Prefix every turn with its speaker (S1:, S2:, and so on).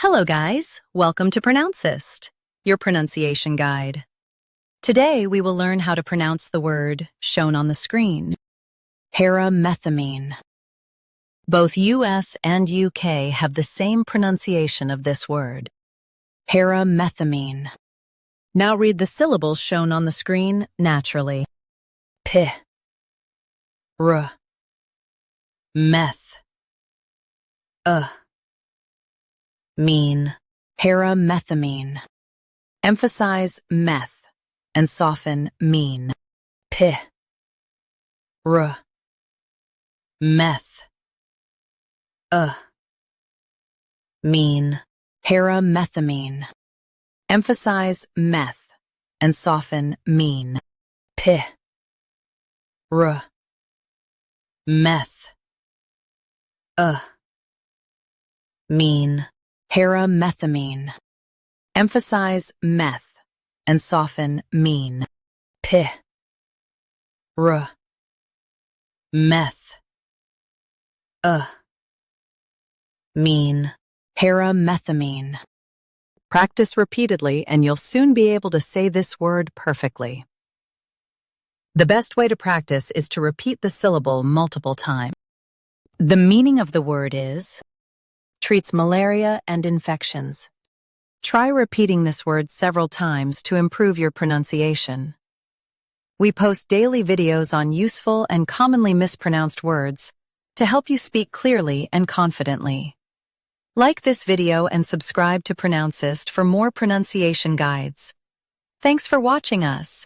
S1: Hello guys, welcome to Pronouncist, your pronunciation guide. Today we will learn how to pronounce the word shown on the screen, PYRIMETHAMINE. Both US and UK have the same pronunciation of this word, PYRIMETHAMINE. Now read the syllables shown on the screen naturally. P, R, meth, mean, PYRIMETHAMINE. Emphasize meth and soften mean. P, R, meth, mean, PYRIMETHAMINE. Emphasize meth and soften mean. P, R, meth, mean, PYRIMETHAMINE. Emphasize meth and soften mean. P, R, meth, mean, PYRIMETHAMINE. Practice repeatedly and you'll soon be able to say this word perfectly. The best way to practice is to repeat the syllable multiple times. The meaning of the word is treats malaria and infections. Try repeating this word several times to improve your pronunciation. We post daily videos on useful and commonly mispronounced words to help you speak clearly and confidently. Like this video and subscribe to Pronouncist for more pronunciation guides. Thanks for watching us.